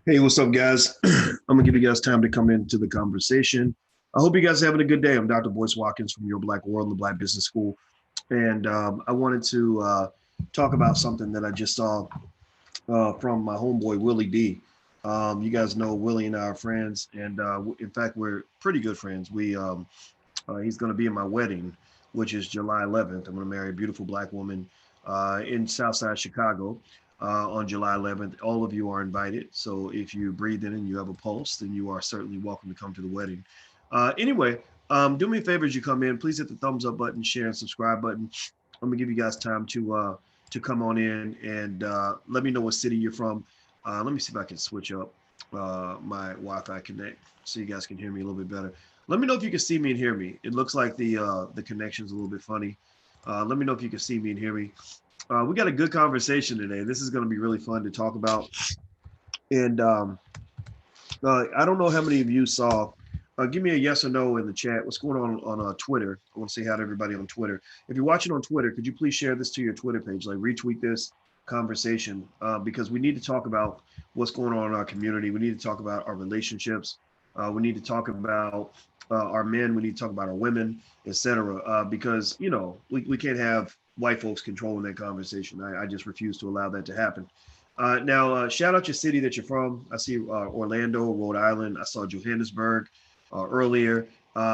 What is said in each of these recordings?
Hey, what's up, guys? I'm gonna give you guys time to come into the conversation. I hope you guys are having a good day. I'm Dr. Boyce Watkins from Your Black World and the Black Business School, and I wanted to talk about something that I just saw from my homeboy Willie D. You guys know Willie and I are friends, and in fact, we're pretty good friends. He's going to be in my wedding, which is July 11th. I'm going to marry a beautiful black woman in Southside Chicago on July 11th. All of you are invited. So if you breathe in and you have a pulse, then you are certainly welcome to come to the wedding. Anyway, do me a favor as you come in. Please hit the thumbs up button, share, and subscribe button. I'm gonna give you guys time to come on in and let me know what city you're from. Let me see if I can switch up my Wi-Fi connect so you guys can hear me a little bit better. Let me know if you can see me and hear me. It looks like the connection's a little bit funny. Let me know if you can see me and hear me. We got a good conversation today. This is going to be really fun to talk about. And I don't know how many of you saw. Give me a yes or no in the chat. What's going on Twitter? I want to say hi to everybody on Twitter. If you're watching on Twitter, could you please share this to your Twitter page? Like retweet this conversation because we need to talk about what's going on in our community. We need to talk about our relationships. We need to talk about our men. We need to talk about our women, etc. Because we can't have white folks controlling that conversation. I just refuse to allow that to happen. Now, shout out your city that you're from. I see Orlando, Rhode Island. I saw Johannesburg earlier.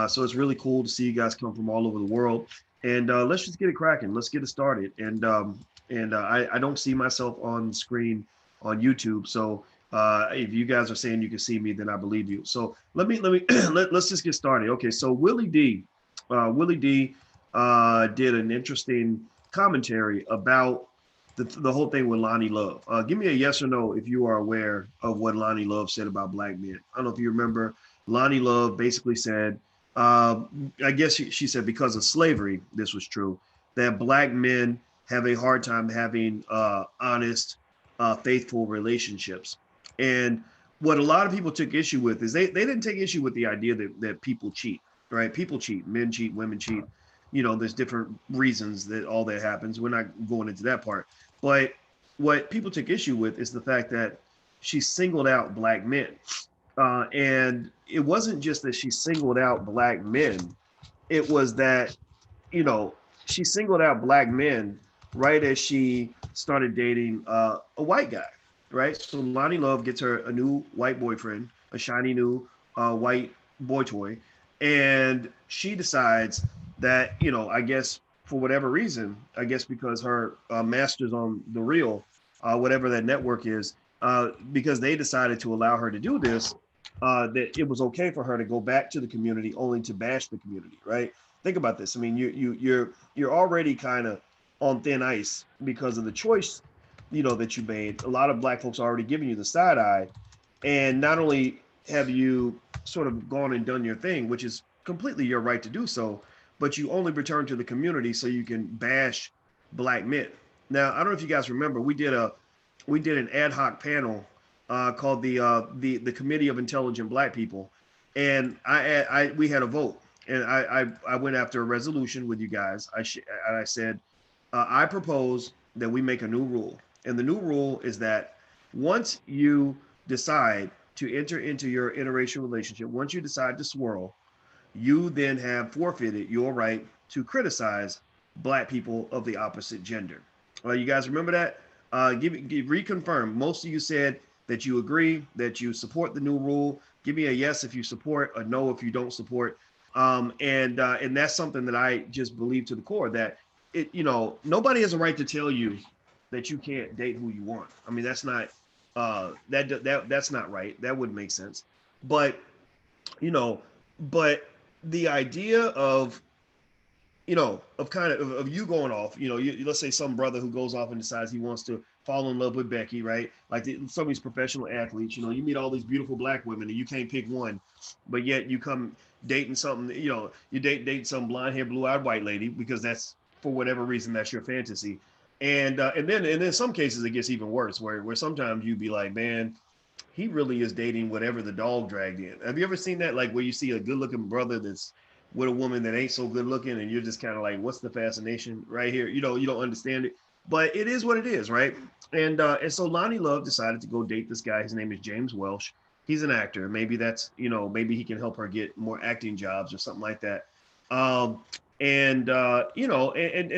So it's really cool to see you guys come from all over the world. And let's just get it cracking. Let's get it started. And I don't see myself on screen on YouTube. So if you guys are saying you can see me, then I believe you. So let's just get started. Okay, so Willie D did an interesting commentary about the whole thing with Loni Love. Give me a yes or no if you are aware of what Loni Love said about black men. I don't know if you remember. Loni Love basically said, I guess she said because of slavery, this was true, that black men have a hard time having honest, faithful relationships. And what a lot of people took issue with is they didn't take issue with the idea that people cheat, right? People cheat, men cheat, women cheat. There's different reasons that all that happens. We're not going into that part. But what people took issue with is the fact that she singled out black men. And it wasn't just that she singled out black men, it was that, you know, she singled out black men right as she started dating a white guy, right? So Loni Love gets her a new white boyfriend, a shiny new white boy toy, and she decides that, I guess for whatever reason, I guess because her master's on the real, whatever that network is, because they decided to allow her to do this, that it was okay for her to go back to the community only to bash the community, right? Think about this. I mean, you're already kind of on thin ice because of the choice, that you made. A lot of black folks are already giving you the side eye, and not only have you sort of gone and done your thing, which is completely your right to do so, but you only return to the community so you can bash black men. Now, I don't know if you guys remember, we did an ad hoc panel called the Committee of Intelligent Black People, and we had a vote, and I went after a resolution with you guys. I said I propose that we make a new rule, and the new rule is that once you decide to enter into your interracial relationship, once you decide to swirl, you then have forfeited your right to criticize black people of the opposite gender. You guys remember that? Reconfirm. Most of you said that you agree, that you support the new rule. Give me a yes if you support, a no if you don't support. And that's something that I just believe to the core that nobody has a right to tell you that you can't date who you want. I mean, that's not that's not right. That wouldn't make sense. But you know, but the idea of kind of you going off, let's say some brother who goes off and decides he wants to fall in love with Becky, right? Like some of these professional athletes, you meet all these beautiful black women and you can't pick one, but yet you come dating something, you dating some blonde haired, blue eyed white lady because that's for whatever reason that's your fantasy. And then in some cases it gets even worse where sometimes you'd be like, man, he really is dating whatever the dog dragged in. Have you ever seen that? Like where you see a good looking brother that's with a woman that ain't so good looking and you're just kind of like, what's the fascination right here? You don't understand it. but it is what it is, right? And so Loni Love decided to go date this guy. His name is James Welsh. He's an actor. Maybe that's, maybe he can help her get more acting jobs or something like that. Um, and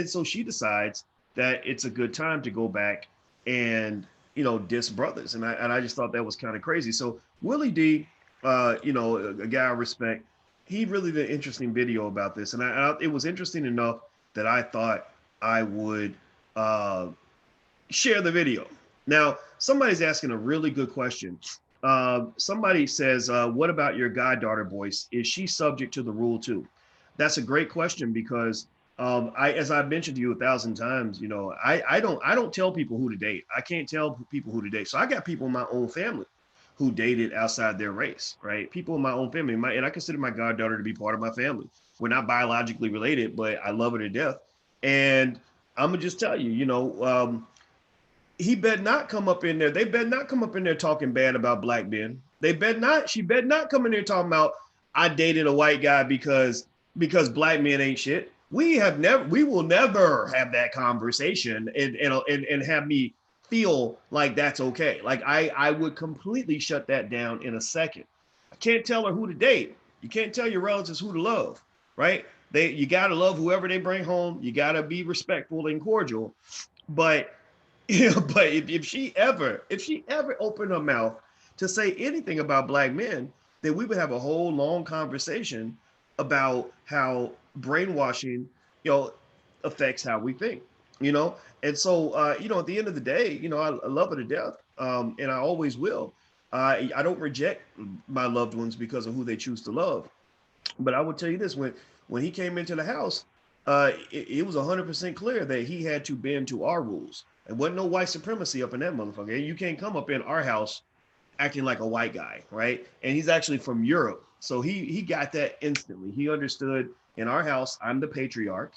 so she decides that it's a good time to go back and, diss brothers. And I just thought that was kind of crazy. So Willie D, a guy I respect, he really did an interesting video about this. And it was interesting enough that I thought I would uh, share the video. Now, somebody's asking a really good question. Somebody says, what about your goddaughter, Boyce? Is she subject to the rule too? That's a great question because as I've mentioned to you 1,000 times, I don't tell people who to date. I can't tell people who to date. So I got people in my own family who dated outside their race, right? People in my own family, and I consider my goddaughter to be part of my family. We're not biologically related, but I love her to death. And I'm gonna just tell you, he better not come up in there. They better not come up in there talking bad about black men. They better not. She better not come in there talking about I dated a white guy because black men ain't shit. We will never have that conversation and have me feel like that's okay. Like I would completely shut that down in a second. I can't tell her who to date. You can't tell your relatives who to love, right? You gotta love whoever they bring home. You gotta be respectful and cordial. But but if she ever opened her mouth to say anything about black men, then we would have a whole long conversation about how brainwashing, affects how we think, you know. And so, at the end of the day, I love her to death, and I always will. I don't reject my loved ones because of who they choose to love. But I would tell you this: when he came into the house, it was 100% clear that he had to bend to our rules. There wasn't no white supremacy up in that motherfucker. You can't come up in our house acting like a white guy, right? And he's actually from Europe, so he got that instantly. He understood. In our house, I'm the patriarch.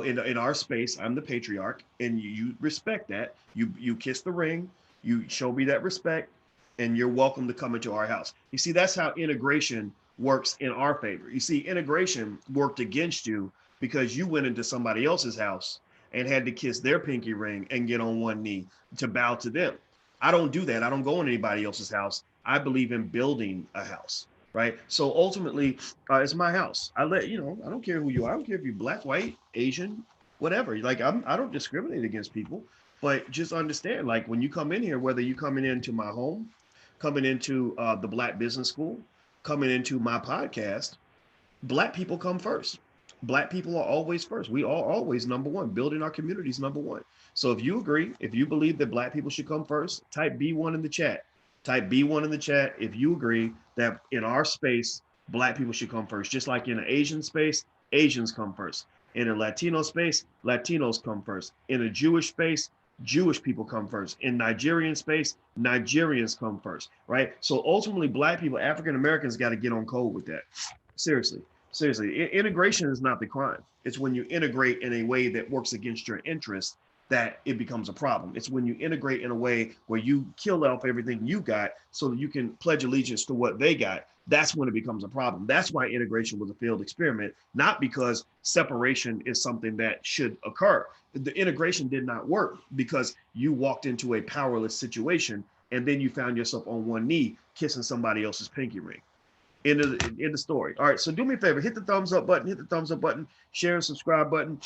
In our space, I'm the patriarch, and you respect that. You kiss the ring, you show me that respect, and you're welcome to come into our house. You see, that's how integration works in our favor. You see, integration worked against you because you went into somebody else's house and had to kiss their pinky ring and get on one knee to bow to them. I don't do that. I don't go in anybody else's house. I believe in building a house, right? So ultimately, it's my house. I don't care who you are. I don't care if you're black, white, Asian, whatever. Like I don't discriminate against people, but just understand, like when you come in here, whether you coming into my home, coming into the Black Business School, coming into my podcast, black people come first. Black people are always first. We are always number one. Building our communities number one. So if you agree, if you believe that black people should come first, type B1 in the chat. Type B1 in the chat if you agree that in our space, black people should come first. Just like in an Asian space, Asians come first. In a Latino space, Latinos come first. In a Jewish space, Jewish people come first. In Nigerian space, Nigerians come first, right? So ultimately, black people, African Americans got to get on code with that. Seriously. Seriously, integration is not the crime. It's when you integrate in a way that works against your interests that it becomes a problem. It's when you integrate in a way where you kill off everything you got so that you can pledge allegiance to what they got. That's when it becomes a problem. That's why integration was a failed experiment, not because separation is something that should occur. The integration did not work because you walked into a powerless situation and then you found yourself on one knee kissing somebody else's pinky ring. In the story. All right, so do me a favor, hit the thumbs up button, share and subscribe button.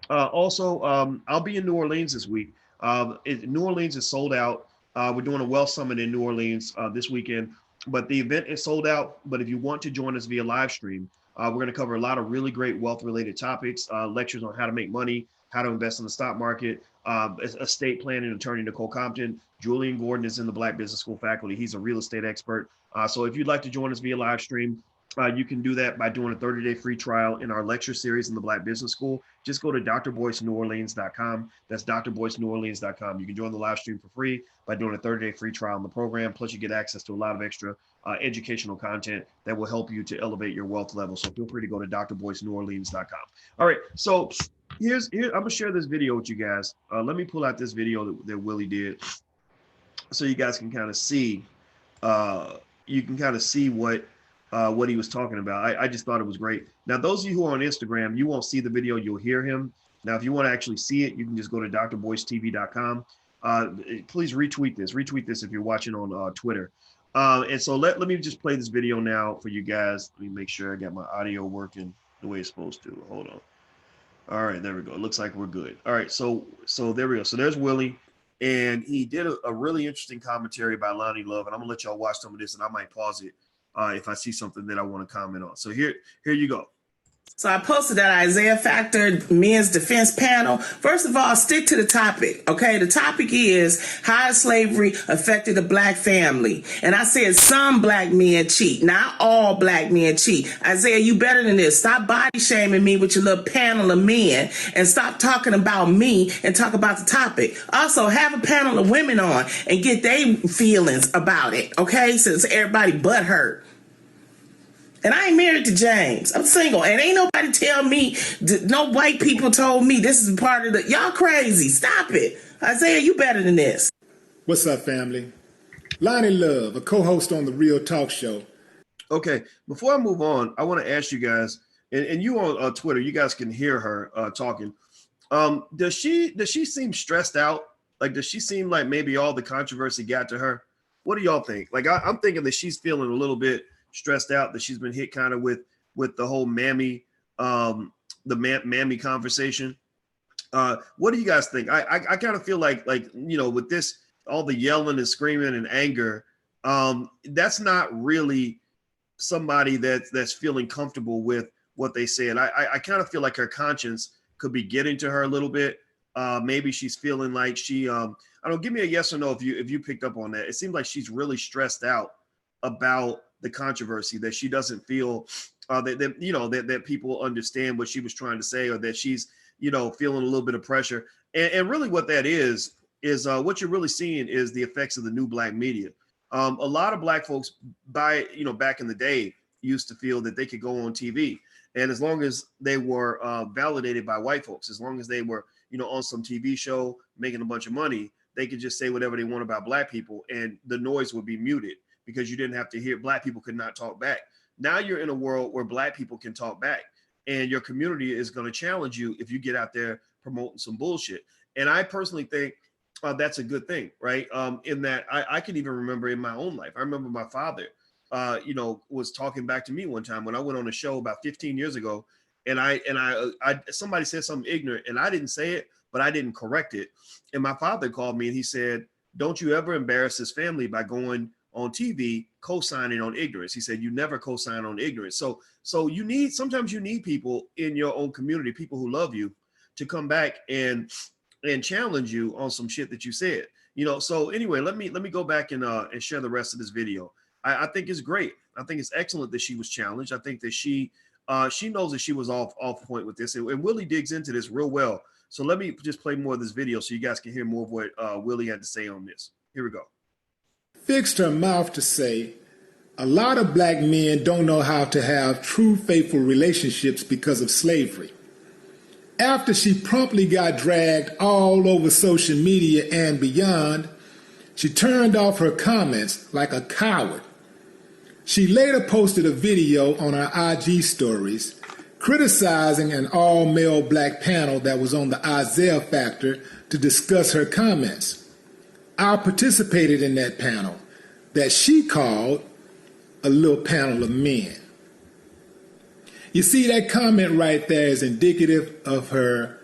Also, I'll be in New Orleans this week. New Orleans is sold out. We're doing a wealth summit in New Orleans this weekend, but the event is sold out. But if you want to join us via live stream, we're going to cover a lot of really great wealth related topics, lectures on how to make money, how to invest in the stock market, estate planning attorney Nicole Compton. Julian Gordon is in the Black Business School faculty. He's a real estate expert. So if you'd like to join us via live stream, you can do that by doing a 30-day free trial in our lecture series in the Black Business School. Just go to drboyceneworleans.com. That's drboyceneworleans.com. You can join the live stream for free by doing a 30-day free trial in the program. Plus, you get access to a lot of extra educational content that will help you to elevate your wealth level. So feel free to go to drboyceneworleans.com. All right, so here I'm gonna share this video with you guys. Let me pull out this video that Willie did, so you guys can kind of see. You can kind of see what he was talking about. I just thought it was great. Now, those of you who are on Instagram, you won't see the video. You'll hear him. Now, if you want to actually see it, you can just go to drboycetv.com. Please retweet this if you're watching on Twitter. And so let me just play this video now for you guys. Let me make sure I got my audio working the way it's supposed to. Hold on. All right, there we go. It looks like we're good. All right, so there we go. So there's Willie, and he did a really interesting commentary by Loni Love, and I'm gonna let y'all watch some of this, and I might pause it if I see something that I want to comment on. So here you go. So I posted that Isaiah Factor Men's Defense panel. First of all, stick to the topic, okay? The topic is how slavery affected the black family. And I said some black men cheat, not all black men cheat. Isaiah, you better than this. Stop body shaming me with your little panel of men and stop talking about me and talk about the topic. Also, have a panel of women on and get their feelings about it, okay? Since everybody butt hurt. And I ain't married to James. I'm single. And ain't nobody tell me, no white people told me this is part of the, y'all crazy. Stop it. Isaiah, you better than this. What's up, family? Loni Love, a co-host on The Real Talk Show. Okay, before I move on, I want to ask you guys, and you on Twitter, you guys can hear her talking. Does she seem stressed out? Like, does she seem like maybe all the controversy got to her? What do y'all think? Like, I'm thinking that she's feeling a little bit stressed out, that she's been hit kind of with the whole mammy, mammy conversation. What do you guys think? I kind of feel like, you know, with this, all the yelling and screaming and anger, that's not really somebody that's feeling comfortable with what they say. And I kind of feel like her conscience could be getting to her a little bit. Maybe she's feeling like she, I don't, give me a yes or no if you picked up on that. It seems like she's really stressed out about the controversy, that she doesn't feel that you know that people understand what she was trying to say, or that she's, you know, feeling a little bit of pressure. And really what that is what you're really seeing is the effects of the new black media. A lot of black folks back in the day used to feel that they could go on TV, and as long as they were validated by white folks, as long as they were, you know, on some TV show making a bunch of money, they could just say whatever they want about black people and the noise would be muted, because you didn't have to hear, black people could not talk back. Now you're in a world where black people can talk back, and your community is going to challenge you if you get out there promoting some bullshit. And I personally think that's a good thing, right? In that I can even remember in my own life, I remember my father, was talking back to me one time when I went on a show about 15 years ago, and I somebody said something ignorant, and I didn't say it, but I didn't correct it. And my father called me and he said, "Don't you ever embarrass his family by going on TV co-signing on ignorance." He said, "You never co-sign on ignorance." So sometimes you need people in your own community, people who love you, to come back and challenge you on some shit that you said. You know, so anyway, let me go back and share the rest of this video. I think it's great. I think it's excellent that she was challenged. I think that she knows that she was off point with this, and Willie digs into this real well. So let me just play more of this video so you guys can hear more of what Willie had to say on this. Here we go. Fixed her mouth to say, a lot of black men don't know how to have true faithful relationships because of slavery. After she promptly got dragged all over social media and beyond, she turned off her comments like a coward. She later posted a video on her IG stories criticizing an all-male black panel that was on the Isaiah Factor to discuss her comments. I participated in that panel that she called a little panel of men. You see, that comment right there is indicative of her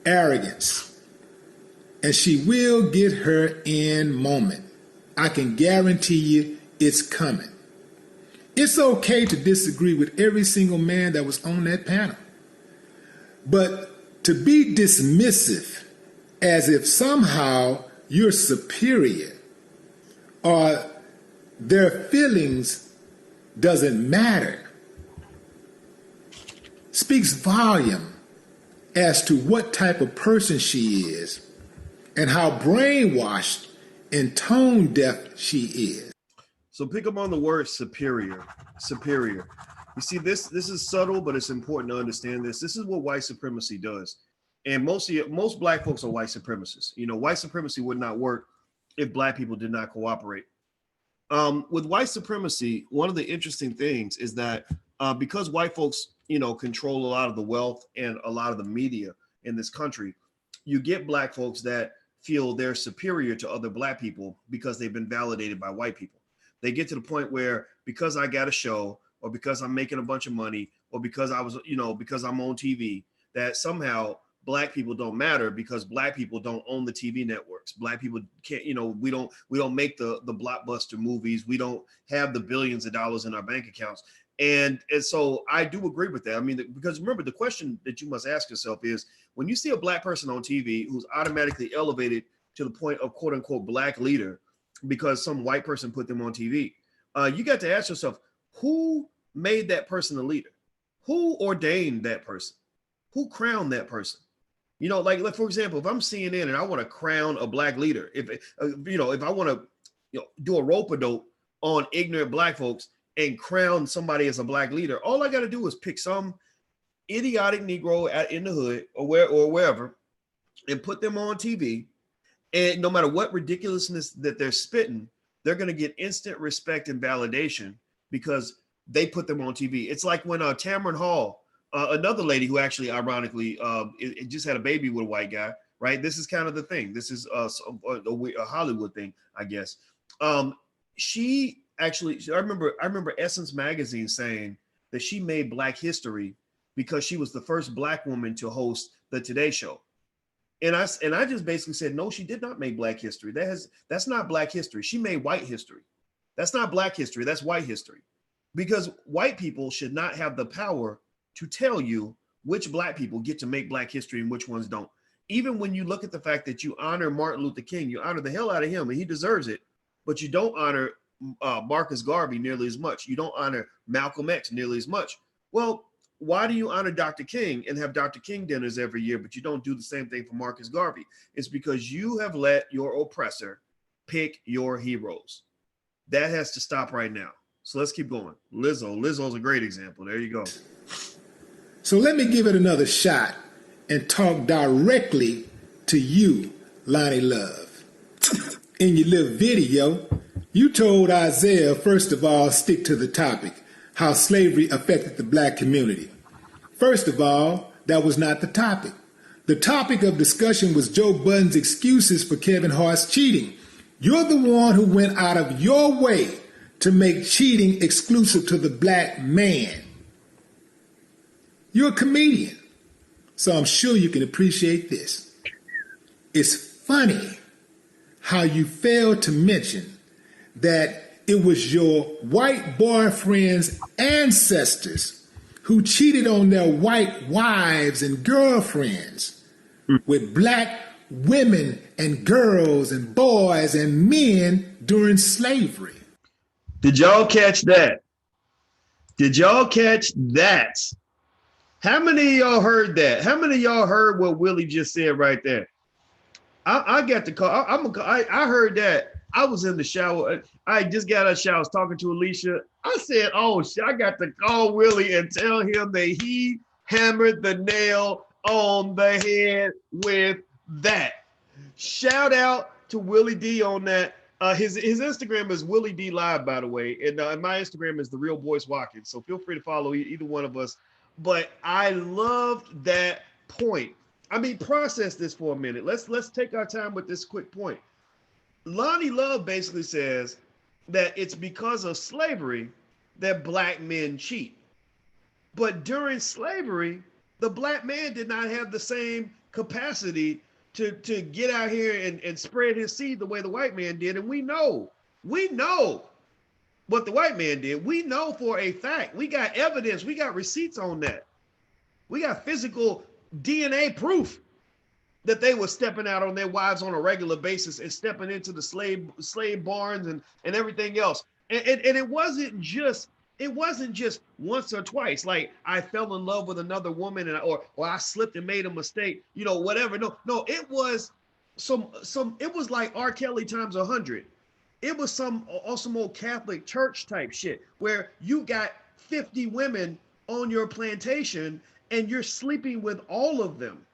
arrogance. And she will get her end moment. I can guarantee you it's coming. It's okay to disagree with every single man that was on that panel. But to be dismissive as if somehow you're superior or their feelings doesn't matter speaks volume as to what type of person she is and how brainwashed and tone deaf she is. So pick up on the word superior. Superior. You see, this is subtle, but it's important to understand this. This is what white supremacy does. And most black folks are white supremacists. You know, white supremacy would not work if black people did not cooperate. With white supremacy, one of the interesting things is that because white folks, you know, control a lot of the wealth and a lot of the media in this country, you get black folks that feel they're superior to other black people because they've been validated by white people. They get to the point where because I got a show, or because I'm making a bunch of money, or because I was, because I'm on TV, that somehow black people don't matter because black people don't own the TV networks. Black people can't, we don't make the blockbuster movies. We don't have the billions of dollars in our bank accounts. And so I do agree with that. I mean, because remember, the question that you must ask yourself is, when you see a black person on TV who's automatically elevated to the point of quote unquote black leader because some white person put them on TV, you got to ask yourself, who made that person a leader? Who ordained that person? Who crowned that person? Like for example, if I'm CNN and I want to crown a black leader, if I want to do a rope-a-dope on ignorant black folks and crown somebody as a black leader, all I got to do is pick some idiotic Negro in the hood or wherever and put them on TV. And no matter what ridiculousness that they're spitting, they're going to get instant respect and validation because they put them on TV. It's like when Tamron Hall, another lady who actually, ironically, it just had a baby with a white guy, right? This is kind of the thing. This is a Hollywood thing, I guess. She actually, I remember Essence Magazine saying that she made Black history because she was the first Black woman to host the Today Show. And I just basically said, no, she did not make Black history. That's not Black history. She made white history. That's not Black history. That's white history. Because white people should not have the power to tell you which Black people get to make Black history and which ones don't. Even when you look at the fact that you honor Martin Luther King, you honor the hell out of him, and he deserves it, but you don't honor Marcus Garvey nearly as much. You don't honor Malcolm X nearly as much. Well, why do you honor Dr. King and have Dr. King dinners every year, but you don't do the same thing for Marcus Garvey? It's because you have let your oppressor pick your heroes. That has to stop right now. So let's keep going. Lizzo's a great example. There you go. So let me give it another shot and talk directly to you, Loni Love. In your little video, you told Isaiah, first of all, stick to the topic, how slavery affected the Black community. First of all, that was not the topic. The topic of discussion was Joe Budden's excuses for Kevin Hart's cheating. You're the one who went out of your way to make cheating exclusive to the Black man. You're a comedian, so I'm sure you can appreciate this. It's funny how you failed to mention that it was your white boyfriend's ancestors who cheated on their white wives and girlfriends with Black women and girls and boys and men during slavery. Did y'all catch that? Did y'all catch that? How many of y'all heard that? How many of y'all heard what Willie just said right there? I got the call. I heard that. I was in the shower. I just got out of the shower. I was talking to Alicia. I said, oh, shit, I got to call Willie and tell him that he hammered the nail on the head with that. Shout out to Willie D on that. His Instagram is Willie D Live, by the way. And my Instagram is The Real Boyce Watkins. So feel free to follow either one of us. But I loved that point. I mean, process this for a minute. Let's take our time with this quick point. Loni Love basically says that it's because of slavery that Black men cheat. But during slavery, the Black man did not have the same capacity to get out here and spread his seed the way the white man did. And we know what the white man did. We know for a fact. We got evidence. We got receipts on that. We got physical DNA proof that they were stepping out on their wives on a regular basis and stepping into the slave barns and everything else. And it wasn't just once or twice, like I fell in love with another woman or I slipped and made a mistake, whatever. No, it was it was like R. Kelly times 100. It was some old Catholic church type shit where you got 50 women on your plantation and you're sleeping with all of them.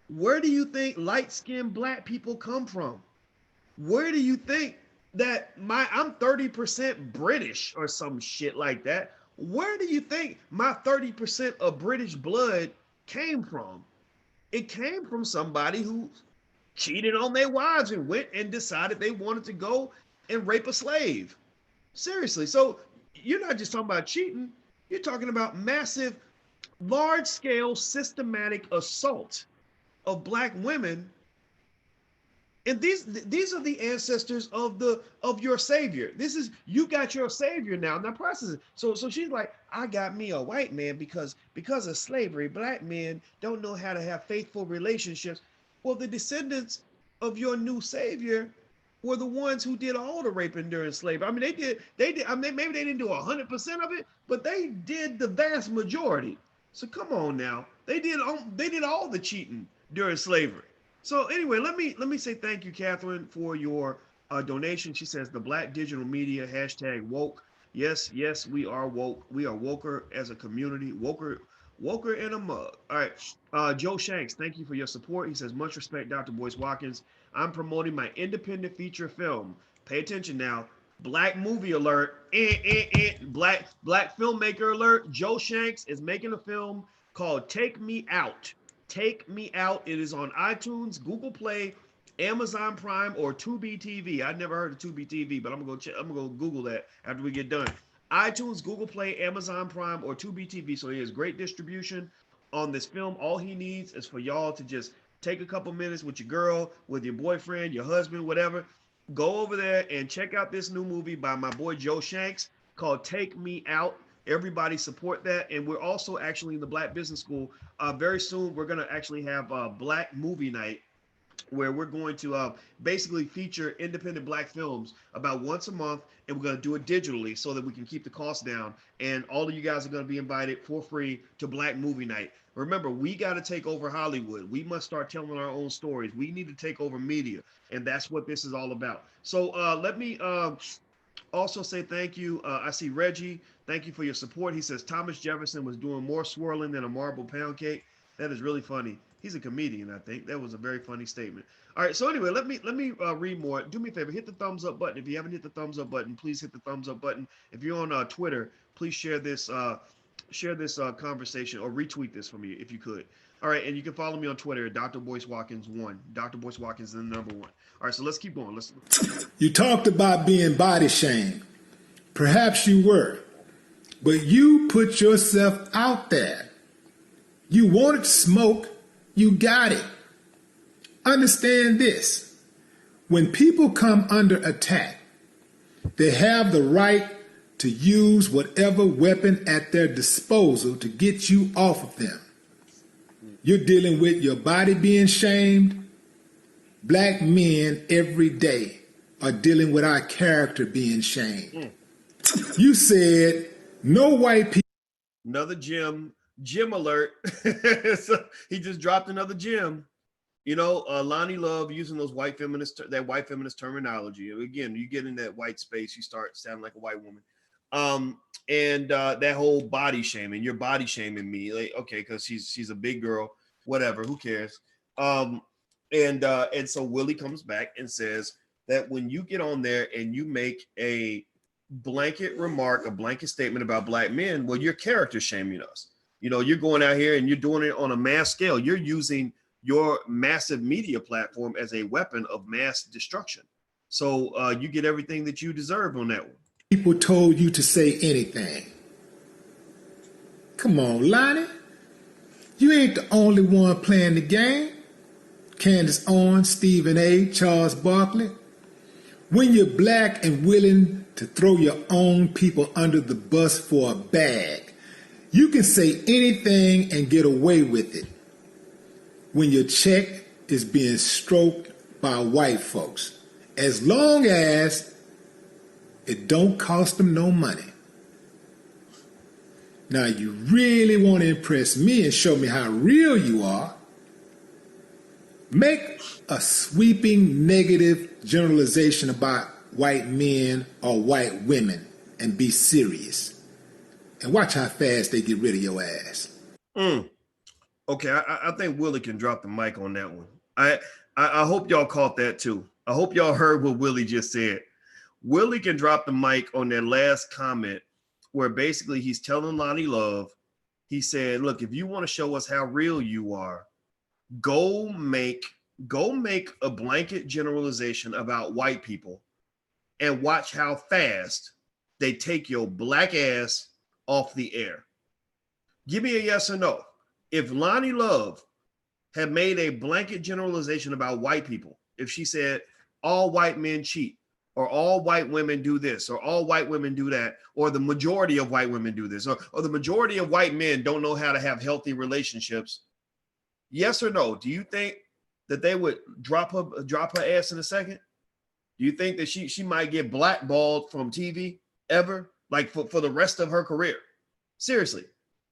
Where do you think light-skinned Black people come from? Where do you think that I'm 30% British or some shit like that? Where do you think my 30% of British blood came from? It came from somebody who cheated on their wives and went and decided they wanted to go and rape a slave. Seriously. So you're not just talking about cheating, you're talking about massive, large scale, systematic assault of Black women. And these are the ancestors of your savior. This is, you got your savior now. Now process it. So she's like, I got me a white man because of slavery. Black men don't know how to have faithful relationships. Well, the descendants of your new savior were the ones who did all the raping during slavery. I mean, they did. I mean, maybe they didn't do 100% of it, but they did the vast majority. So come on now, they did all the cheating during slavery. So anyway, let me say thank you, Catherine, for your donation. She says the Black digital media hashtag woke. Yes, we are woke. We are woker as a community. Woker in a mug. All right. Joe Shanks, thank you for your support. He says, much respect, Dr. Boyce Watkins. I'm promoting my independent feature film. Pay attention now. Black movie alert. Black filmmaker alert. Joe Shanks is making a film called Take Me Out. Take Me Out. It is on iTunes, Google Play, Amazon Prime, or Tubi TV. I never heard of Tubi TV, but I'm gonna go Google that after we get done. iTunes, Google Play, Amazon Prime, or Tubi TV. So he has great distribution on this film. All he needs is for y'all to just take a couple minutes with your girl, with your boyfriend, your husband, whatever. Go over there and check out this new movie by my boy Joe Shanks called Take Me Out. Everybody support that. And we're also actually in the Black Business School. Very soon, we're going to actually have a Black movie night where we're going to basically feature independent Black films about once a month, and we're going to do it digitally so that we can keep the cost down. And all of you guys are going to be invited for free to Black movie night. Remember, we got to take over Hollywood. We must start telling our own stories. We need to take over media, and that's what this is all about. So let me also say thank you. I see Reggie. Thank you for your support. He says Thomas Jefferson was doing more swirling than a marble pound cake. That is really funny. He's a comedian, I think. That was a very funny statement. All right, so anyway, let me read more. Do me a favor, hit the thumbs up button. If you haven't hit the thumbs up button, please hit the thumbs up button. If you're on Twitter, please share this conversation or retweet this for me if you could. All right, and you can follow me on Twitter at Dr. Boyce Watkins 1. Dr. Boyce Watkins is the number 1. All right, so let's keep going. You talked about being body shamed. Perhaps you were, but you put yourself out there. You wanted smoke, you got it. Understand this. When people come under attack, they have the right to use whatever weapon at their disposal to get you off of them. You're dealing with your body being shamed. Black men every day are dealing with our character being shamed. You said no white people. Another gym alert. So he just dropped another gym. You know, Loni Love using that white feminist terminology. Again, you get in that white space, you start sounding like a white woman. And that whole body shaming, you're body shaming me. Like, okay, because she's a big girl, whatever, who cares? And so Willie comes back and says that when you get on there and you make a blanket remark, a blanket statement about Black men, well, you're character shaming us. You know, you're going out here and you're doing it on a mass scale. You're using your massive media platform as a weapon of mass destruction. So you get everything that you deserve on that one. People told you to say anything. Come on, Loni. You ain't the only one playing the game. Candace Owens, Stephen A., Charles Barkley. When you're Black and willing to throw your own people under the bus for a bag, you can say anything and get away with it. When your check is being stroked by white folks, as long as it don't cost them no money. Now, you really want to impress me and show me how real you are, make a sweeping negative generalization about white men or white women and be serious. And watch how fast they get rid of your ass. Okay, I think Willie can drop the mic on that one. I hope y'all caught that too. I hope y'all heard what Willie just said. Willie can drop the mic on that last comment where basically he's telling Loni Love, he said, look, if you want to show us how real you are, go make a blanket generalization about white people and watch how fast they take your black ass off the air. Give me a yes or no. If Loni Love had made a blanket generalization about white people, if she said all white men cheat, or all white women do this, or all white women do that, or the majority of white women do this, or the majority of white men don't know how to have healthy relationships, yes or no? Do you think that they would drop her ass in a second? Do you think that she might get blackballed from TV ever, like for the rest of her career? Seriously.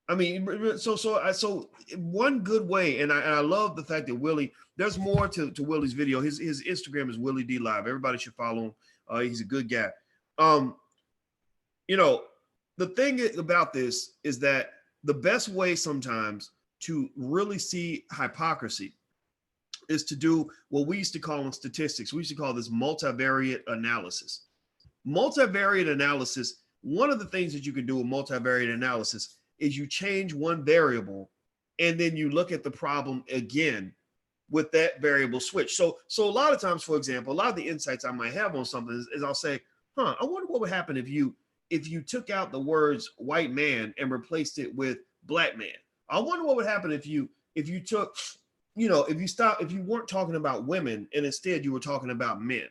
I mean, so one good way, and I love the fact that Willie, there's more to Willie's video. His Instagram is Willie D Live. Everybody should follow him. He's a good guy. You know, the thing about this is that the best way sometimes to really see hypocrisy is to do what we used to call in statistics. We used to call this multivariate analysis. Multivariate analysis, one of the things that you can do with multivariate analysis is you change one variable and then you look at the problem again with that variable switch. So a lot of times, for example, a lot of the insights I might have on something is I'll say, I wonder what would happen if you took out the words white man and replaced it with black man. I wonder what would happen if you took, if you weren't talking about women and instead you were talking about men,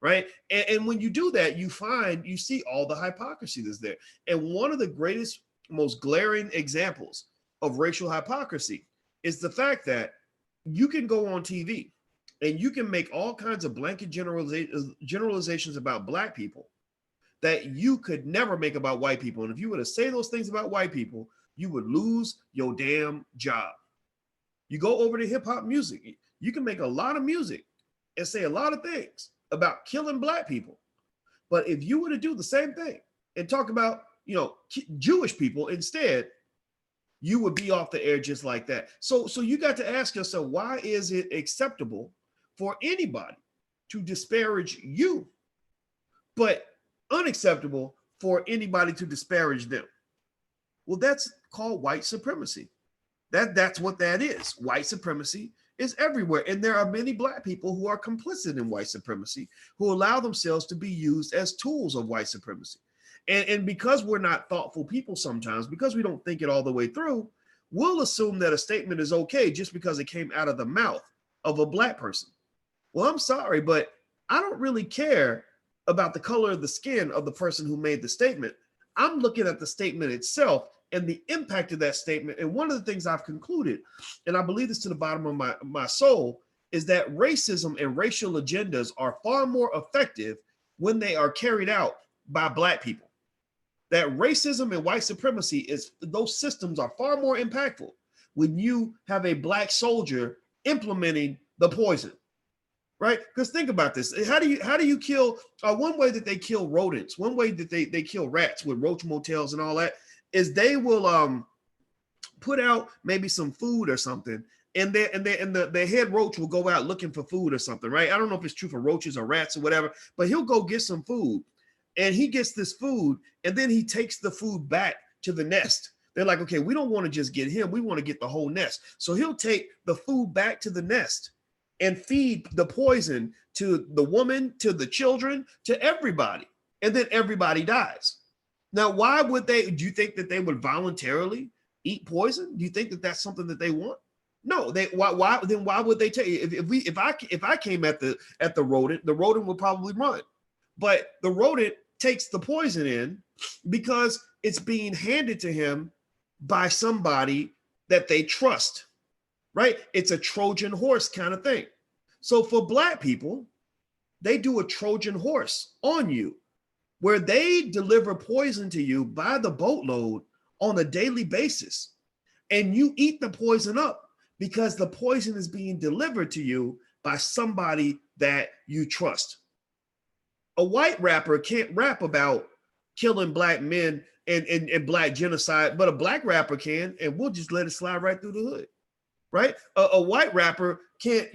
right? And when you do that, you see all the hypocrisy that's there. And one of the greatest, most glaring examples of racial hypocrisy is the fact that you can go on TV and you can make all kinds of blanket generalizations about black people that you could never make about white people. And if you were to say those things about white people, you would lose your damn job. You go over to hip hop music, you can make a lot of music and say a lot of things about killing black people. But if you were to do the same thing and talk about, Jewish people instead, you would be off the air just like that. So you got to ask yourself, why is it acceptable for anybody to disparage you, but unacceptable for anybody to disparage them? Well, that's called white supremacy. That's what that is. White supremacy is everywhere. And there are many black people who are complicit in white supremacy, who allow themselves to be used as tools of white supremacy. And because we're not thoughtful people sometimes, because we don't think it all the way through, we'll assume that a statement is okay just because it came out of the mouth of a black person. Well, I'm sorry, but I don't really care about the color of the skin of the person who made the statement. I'm looking at the statement itself and the impact of that statement. And one of the things I've concluded, and I believe this to the bottom of my soul, is that racism and racial agendas are far more effective when they are carried out by black people. That racism and white supremacy, those systems are far more impactful when you have a black soldier implementing the poison, right? Because think about this. How do you kill, one way that they kill rodents, one way that they kill rats with roach motels and all that, is they will put out maybe some food or something, and the head roach will go out looking for food or something, right? I don't know if it's true for roaches or rats or whatever, but he'll go get some food. And he gets this food, and then he takes the food back to the nest. They're like, okay, we don't want to just get him. We want to get the whole nest. So he'll take the food back to the nest and feed the poison to the woman, to the children, to everybody. And then everybody dies. Now, why would do you think that they would voluntarily eat poison? Do you think that that's something that they want? No, why would they take it? If I came at the rodent, the rodent would probably run. But the rodent takes the poison in because it's being handed to him by somebody that they trust, right? It's a Trojan horse kind of thing. So for black people, they do a Trojan horse on you, where they deliver poison to you by the boatload on a daily basis. And you eat the poison up because the poison is being delivered to you by somebody that you trust. A white rapper can't rap about killing black men and black genocide, but a black rapper can, and we'll just let it slide right through the hood, right? A white rapper can't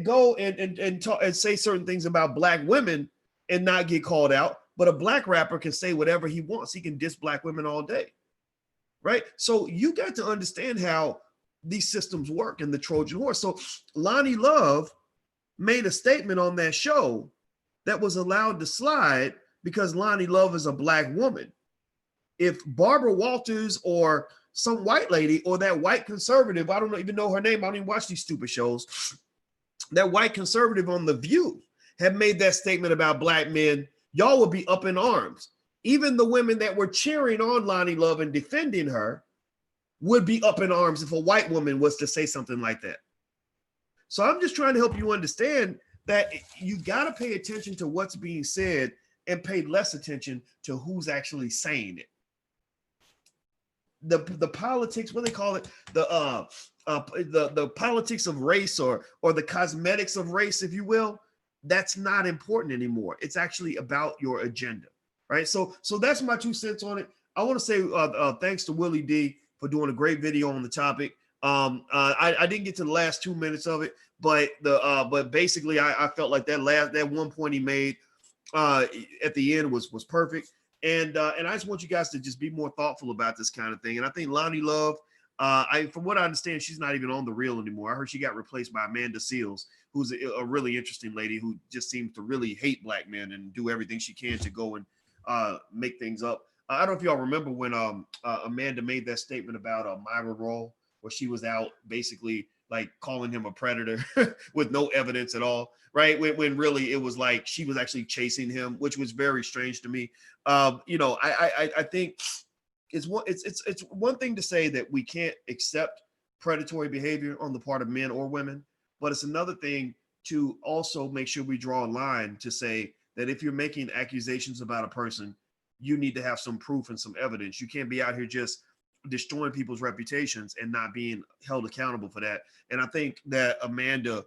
go and talk and say certain things about black women and not get called out, but a black rapper can say whatever he wants. He can diss black women all day, right? So you got to understand how these systems work and the Trojan horse. So Loni Love made a statement on that show that was allowed to slide because Loni Love is a Black woman. If Barbara Walters or some white lady or that white conservative, I don't even know her name, I don't even watch these stupid shows, that white conservative on The View had made that statement about Black men, y'all would be up in arms. Even the women that were cheering on Loni Love and defending her would be up in arms if a white woman was to say something like that. So I'm just trying to help you understand that you got to pay attention to what's being said and pay less attention to who's actually saying it. The politics, what they call it, the politics of race or the cosmetics of race, if you will, that's not important anymore. It's actually about your agenda, right? So that's my 2 cents on it. I want to say thanks to Willie D for doing a great video on the topic. I didn't get to the last 2 minutes of it, but basically I felt like that one point he made at the end was perfect. And I just want you guys to just be more thoughtful about this kind of thing. And I think Loni Love, from what I understand, she's not even on The Real anymore. I heard she got replaced by Amanda Seales, who's a really interesting lady who just seems to really hate Black men and do everything she can to go and make things up. I don't know if y'all remember when Amanda made that statement about Myra Roll, where she was out basically like calling him a predator with no evidence at all, right? When really it was like she was actually chasing him, which was very strange to me. I think it's one thing to say that we can't accept predatory behavior on the part of men or women, but it's another thing to also make sure we draw a line to say that if you're making accusations about a person, you need to have some proof and some evidence. You can't be out here just destroying people's reputations and not being held accountable for that. And I think that Amanda,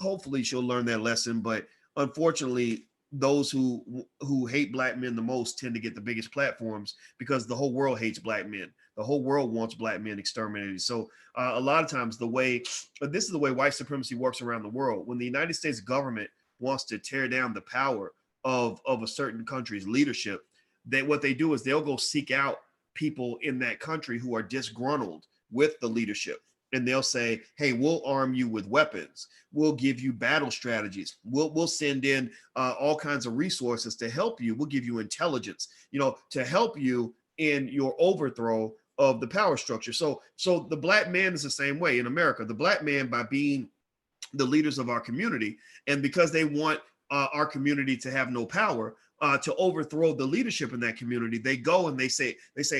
hopefully she'll learn that lesson, but unfortunately, those who hate Black men the most tend to get the biggest platforms because the whole world hates Black men. The whole world wants Black men exterminated. So a lot of times this is the way white supremacy works around the world. When the United States government wants to tear down the power of a certain country's leadership, what they do is they'll go seek out people in that country who are disgruntled with the leadership. And they'll say, hey, we'll arm you with weapons. We'll give you battle strategies. We'll send in all kinds of resources to help you. We'll give you intelligence, to help you in your overthrow of the power structure. So the Black man is the same way in America. The Black man, by being the leaders of our community, and because they want our community to have no power, to overthrow the leadership in that community, they go and they say,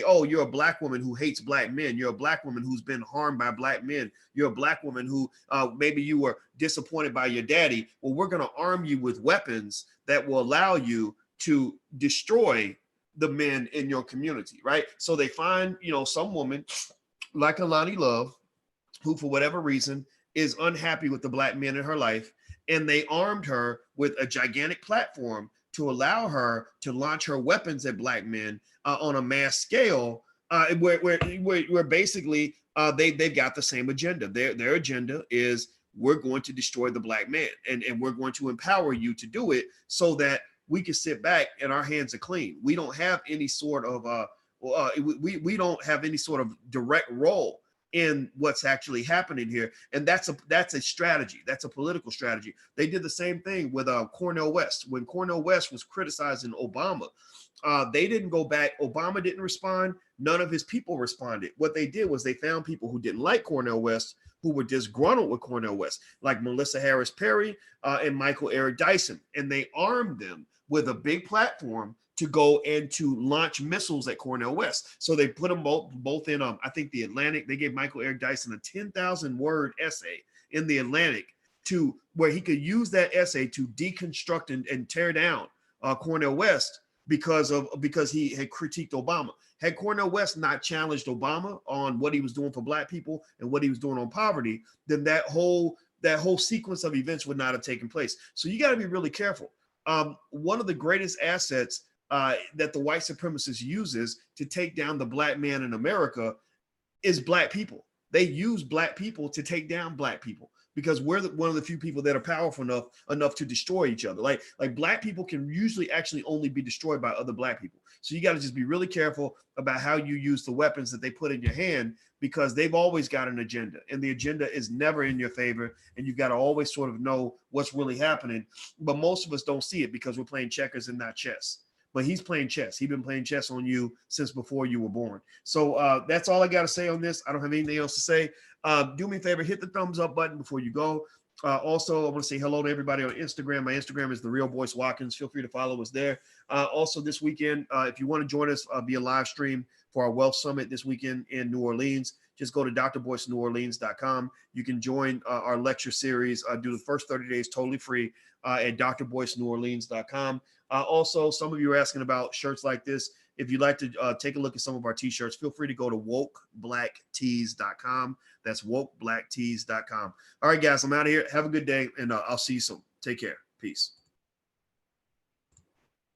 oh, you're a Black woman who hates Black men. You're a Black woman who's been harmed by Black men. You're a Black woman who maybe you were disappointed by your daddy. Well, we're going to arm you with weapons that will allow you to destroy the men in your community, right? So they find, some woman like a Loni Love, who for whatever reason is unhappy with the Black men in her life, and they armed her with a gigantic platform to allow her to launch her weapons at Black men on a mass scale, where basically they've got the same agenda. Their agenda is, we're going to destroy the Black man, and we're going to empower you to do it so that we can sit back and our hands are clean. We don't have any sort of we don't have any sort of direct role in what's actually happening here. And that's a strategy. That's a political strategy. They did the same thing with Cornel West. When Cornel West was criticizing Obama, they didn't go back. Obama didn't respond. None of his people responded. What they did was they found people who didn't like Cornel West, who were disgruntled with Cornel West, like Melissa Harris Perry and Michael Eric Dyson. And they armed them with a big platform to go and to launch missiles at Cornel West. So they put them both in, I think, the Atlantic. They gave Michael Eric Dyson a 10,000 word essay in the Atlantic to where he could use that essay to deconstruct and tear down Cornel West because he had critiqued Obama. Had Cornel West not challenged Obama on what he was doing for Black people and what he was doing on poverty, then that whole sequence of events would not have taken place. So you got to be really careful. One of the greatest assets that the white supremacist uses to take down the Black man in America is Black people. They use Black people to take down Black people because we're one of the few people that are powerful enough to destroy each other. Like black people can usually actually only be destroyed by other black people. So you got to just be really careful about how you use the weapons that they put in your hand, because they've always got an agenda, and the agenda is never in your favor. And you've got to always sort of know what's really happening. But most of us don't see it because we're playing checkers and not chess. But he's playing chess. He's been playing chess on you since before you were born. So that's all I got to say on this. I don't have anything else to say. Do me a favor, hit the thumbs up button before you go. Also, I want to say hello to everybody on Instagram. My Instagram is The Real Boyce Watkins. Feel free to follow us there. Also, this weekend, if you want to join us via live stream for our Wealth Summit this weekend in New Orleans, just go to drboyceneworleans.com. You can join our lecture series, do the first 30 days totally free at drboyceneworleans.com. Also, some of you are asking about shirts like this. If you'd like to take a look at some of our t-shirts, feel free to go to wokeblacktees.com. That's wokeblacktees.com. All right, guys, I'm out of here. Have a good day, and I'll see you soon. Take care. Peace.